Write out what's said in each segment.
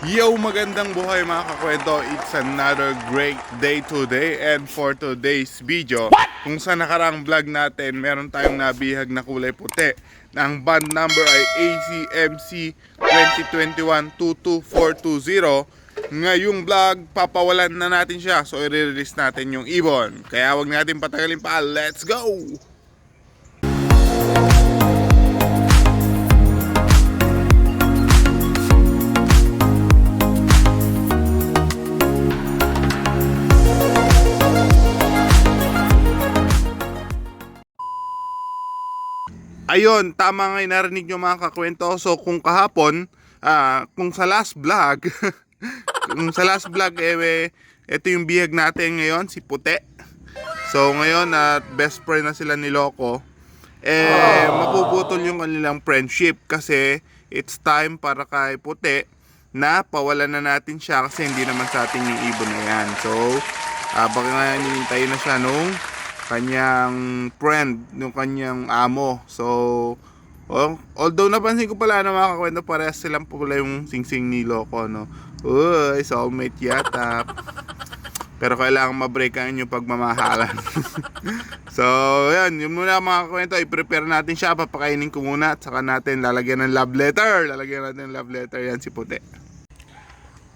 Yo, magandang buhay mga kakwento. It's another great day today, and for today's video, kung sa nakarang vlog natin, meron tayong nabihag na kulay puti. Ang band number ay ACMC 2021-22420. Ngayong vlog, papawalan na natin siya. So, i-release natin yung ibon. Kaya wag natin patagalin pa. Let's go! Ayun, tama nga yung narinig nyo mga kakwento. So kung kahapon, kung sa last vlog, ito yung bihag natin ngayon, si Puti. So ngayon, best friend na sila ni Loco. Mapuputol yung kanilang friendship kasi it's time para kay Puti na pawalan na natin siya kasi hindi naman sa ating yung ibon na yan. So, baka nga hinintayin na siya nung kanyang friend, yung kanyang amo. So, although napansin ko pala na mga kakwento, parehas silang pula yung singsing ni Loco, no? Uy, soulmate yata. Pero kailangan ma-breakan yung pagmamahalan. So, yan. Yung muna mga kakwento, i-prepare natin siya. Papakainin ko muna at saka natin lalagyan ng love letter. Yan si Puti.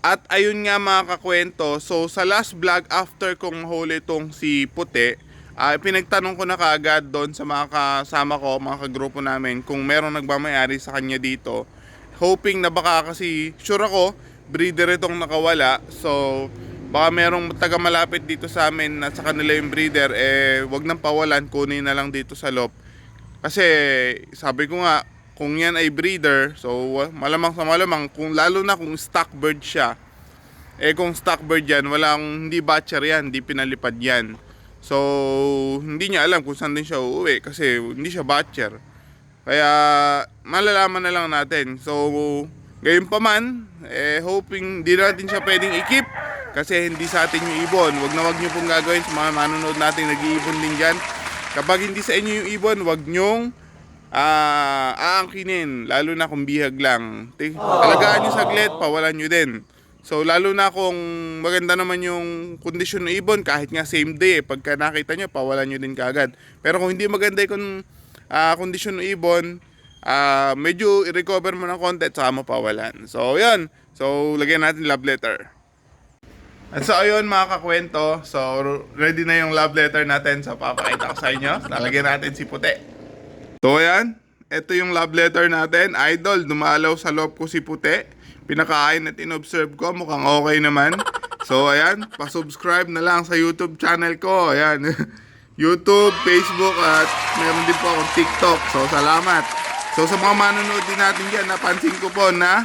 At ayun nga mga kakwento, so sa last vlog after kong huli tong si Puti, pinagtanong ko na kaagad doon sa mga kasama ko, mga kagrupo namin, kung merong nagmamayari sa kanya dito. Hoping na baka kasi sure ako, breeder itong nakawala. So, baka merong taga malapit dito sa amin na sa kanila yung breeder, wag nang pawalan, kunin na lang dito sa loob. Kasi, sabi ko nga, kung yan ay breeder, so malamang sa malamang, kung, lalo na kung stock bird siya, kung stock bird yan, hindi batcher yan, hindi pinalipad yan. So, hindi niya alam kung saan din siya uuwi kasi hindi siya batcher. Kaya, malalaman na lang natin. So, gayon pa man, hoping di natin siya pwedeng i-keep kasi hindi sa atin yung ibon. Wag nyo pong gagawin sa mga manonood natin nag-iibon din dyan. Kapag hindi sa inyo yung ibon, wag nyong aangkinin, lalo na kung bihag lang. Alagaan nyo saglit, pawalan nyo din. So lalo na kung maganda naman yung kondisyon ng ibon, kahit nga same day, pagka nakita nyo, pawalan nyo din kaagad. Pero kung hindi maganda yung kondisyon ng ibon, medyo i-recover mo ng konti at saka mo pawalan. So yun, so lagyan natin love letter. At so ayun mga kakwento, so ready na yung love letter natin. So papakita ko sa inyo, lalagyan natin si Puti. So ayan, ito yung love letter natin. Idol, dumalaw sa loob ko si Puti. Pinakain at in-observe ko, mukhang okay naman. So ayan, pa-subscribe na lang sa YouTube channel ko. Ayan, YouTube, Facebook, at meron din po akong TikTok. So salamat. So sa mga manonood din natin dyan, napansin ko po na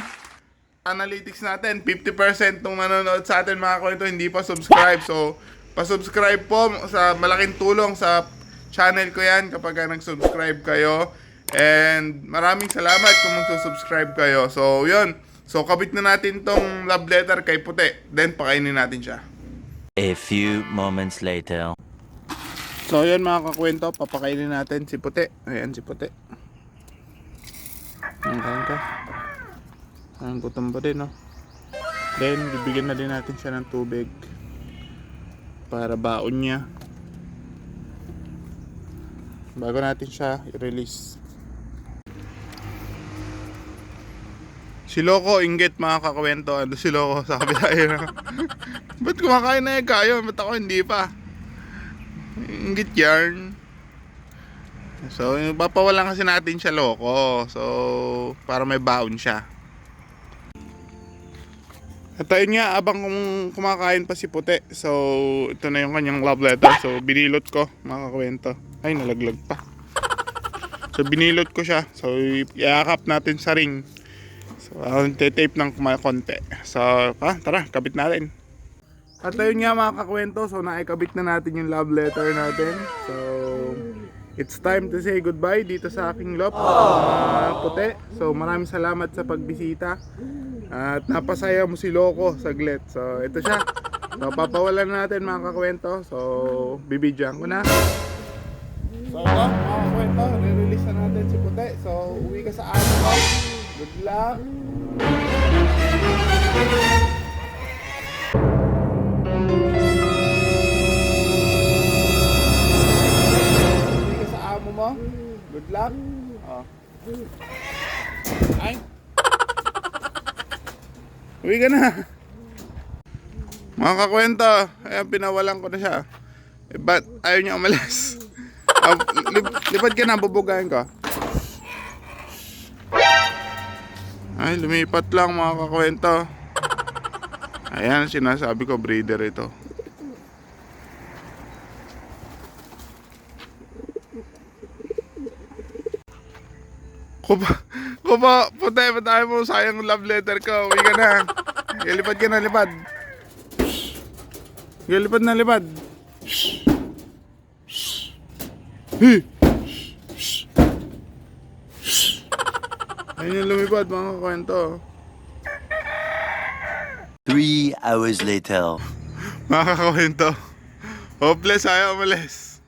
analytics natin, 50% ng manonood sa atin mga kwento hindi pa subscribe. So pa-subscribe po, sa malaking tulong sa channel ko yan kapag nag-subscribe kayo. And maraming salamat kung mag-subscribe kayo. So yun. So, kabit na natin tong love letter kay Puti. Then, pakainin natin siya. A few moments later. So, yun mga kakwento. Papakainin natin si Puti. Ayan si Puti. Ayan ka. Ayan, gutom pa din, no? Then, bibigyan na din natin siya ng tubig. Para baon niya. Bago natin siya i-release. Si Loco, inggit mga kakwento. Ano si Loco? Sabi tayo na, ba't kumakain na yung kayo? Ba't ako hindi pa? Inggit yarn. So, papawalan kasi natin siya, Loco. So, para may baon siya. At ayun nga, abang kumakain pa si Puti. So, ito na yung kanyang love letter. So, binilot ko mga kakwento. Ay, nalaglag pa. So, binilot ko siya. So, iakap natin sa ring. So, tape ng konti. So, tara, kabit natin. At ayun nga mga kakwento, so naikabit na natin yung love letter natin. So, it's time to say goodbye dito sa aking lop, Puti. So, maraming salamat sa pagbisita. At napasaya mo si Loco saglit. So, ito siya. So, papawalan natin mga kakwento. So, bibidyan ko na. So, ito mga kakwento, re-release na natin si Puti. So, uwi ka sa ano. Good luck. Uwi ka na. Mga kakwento, ayan, pinawalan ko na siya. Eh, ba't ayaw niya umalis? Lipad ka na, bubugayin ko. Ay, lumipat lang mga kakwento. Ayan, sinasabi ko, breeder ito. Kupa, putay, patay mo, sayang love letter ko. Uwi ka na. Lipad ka na, lipad. Lipad na, lipad. Hey! Ayun yung lumipad, mga kakwento. 3 hours later. Mga kakwento. Hopeless, ayaw umalis.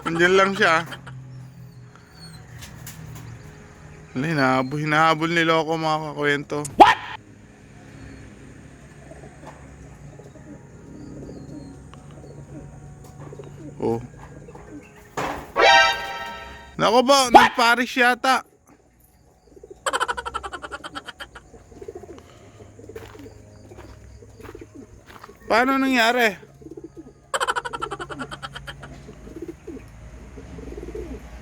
Nandiyan lang siya. Hinahabol nila ako, mga kakwento. What? Oh. Nako ba, nagparis yata. Paano nangyari?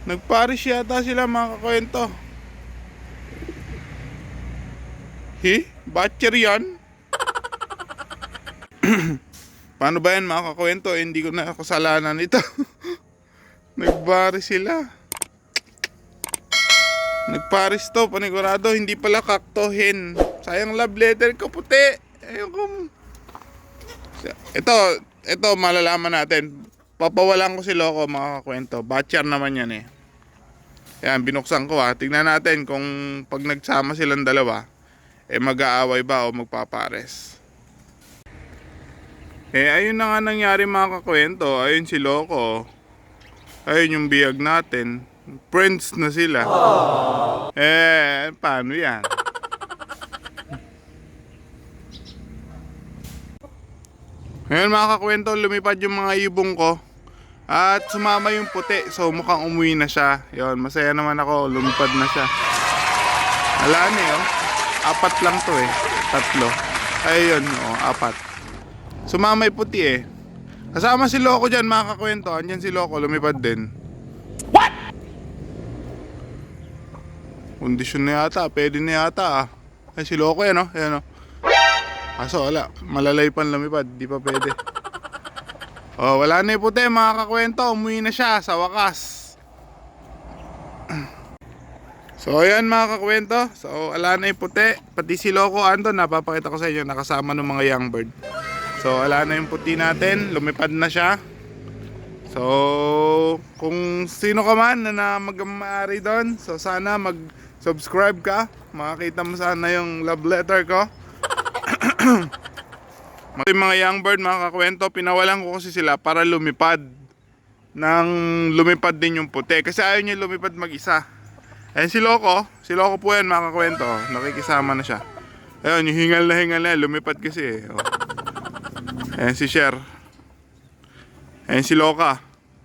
Nagparis yata sila, mga kakwento. Batcher yan? Paano ba yan, mga kakwento? Hindi ko na kasalanan ito. Nagbaris sila. Nagparis to, panigurado. Hindi pala kaktohin. Sayang love letter ko, puti. Ayoko. Ito, malalaman natin. Papawalan ko si Loco, mga kakwento. Batcher naman yan eh. Yan, binuksan ko ha. Tignan natin kung pag nagsama silang dalawa, mag-aaway ba o magpapares. Ayun na nga nangyari, mga kakwento. Ayun si Loco. Ayun yung biyag natin. Friends na sila. Paano yan? Ngayon, mga kakwento, lumipad yung mga ibong ko. At sumama yung puti. So mukhang umuwi na siya. Yun, masaya naman ako. Lumipad na siya. Wala na eh, oh. 4 lang to eh. 3. Ayun, oh, 4. Sumama yung puti eh. Kasama si Loco dyan, mga kakwento. Andyan si Loco, lumipad din. What? Kondisyon na yata, pwede na yata ah. Ay, si Loco yan, oh. Ayan, oh. Kaso wala, malalay pan lumipad, di pa pwede. Oh, wala na yung puti, mga kakwento. Umuwi na siya sa wakas. So ayan, mga kakwento. So wala na yung puti. Pati si Loco andun, napapakita ko sa inyo, nakasama ng mga young bird. So wala na yung puti natin, lumipad na siya. So kung sino ka man na mag-aari doon, so sana mag-subscribe ka. Makakita mo sana yung love letter ko. Yung mga young bird, mga kakwento, pinawalan ko kasi sila para lumipad. Lumipad din yung puti. Kasi ayaw niya lumipad mag-isa. Ayan si Loco po yan, mga kakwento. Nakikisama na siya. Ayun, yung hingal na lumipad kasi eh. Oh. Ayan si Cher. Ayan si Loca.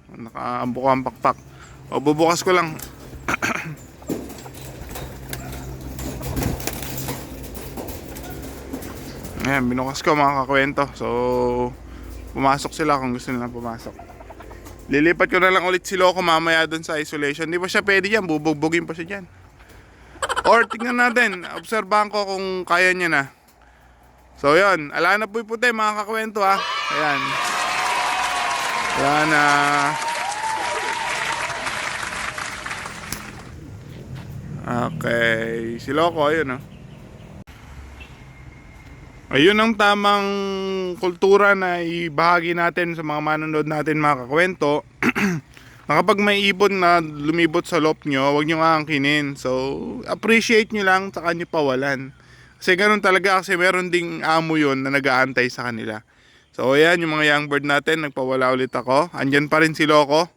Nakaambuko ang pakpak. O, bubukas ko lang. Ayan, binukas ko, mga kakwento. So, pumasok sila kung gusto nila pumasok. Lilipat ko na lang ulit si Loco mamaya doon sa isolation. Di pa siya pwede dyan, bubugbugin pa siya dyan. Or tingnan natin, obserbahan ko kung kaya niya na. So yun, ala na po yung puti, mga kakwento ha. Ayan. Ala na. Okay, si Loco, ayun oh. Ayun ang tamang kultura na ibahagi natin sa mga manonood natin, mga kakwento. Na kapag may ibon na lumibot sa loft nyo, huwag nyo aangkinin. So, appreciate nyo lang, saka nyo pawalan. Kasi ganun talaga, kasi meron ding amo yun na nag-aantay sa kanila. So, ayan, yung mga young bird natin, nagpawala ulit ako. Andyan pa rin si Loco.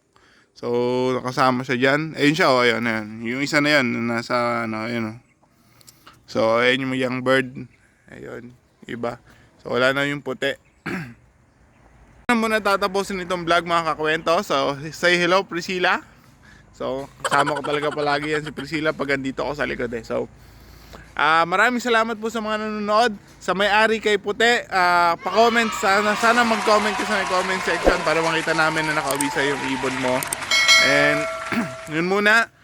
So, nakasama siya dyan. Ayun siya, oh, ayun, ayun. Yung isa na yun, nasa, ano, ayun, oh. So, ayan yung young bird. Ayun, iba. So, wala na yung puti. Muna tatapusin itong vlog, mga kakwento. So, say hello, Priscilla. So, kasama ko talaga palagi yan si Priscilla pag andito ako sa likod eh. So, Maraming salamat po sa mga nanonood. Sa may-ari kay Puti, pa-comment, sana mag-comment ka sa may comment section para makita namin na nakauwi sa yung ibon mo. And yun muna.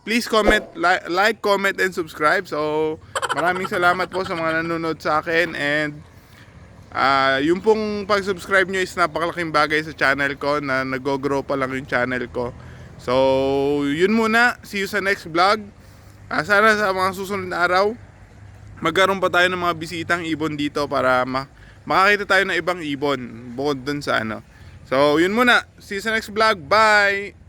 Please comment, like, comment, and subscribe. So, maraming salamat po sa mga nanonood sa akin. And yung pong pag-subscribe nyo is napakalaking bagay sa channel ko na nag-grow pa lang yung channel ko. So, yun muna. See you sa next vlog. Sana sa mga susunod na araw, magkaroon pa tayo ng mga bisitang ibon dito para makakita tayo ng ibang ibon bukod dun sa ano. So, yun muna. See you sa next vlog. Bye!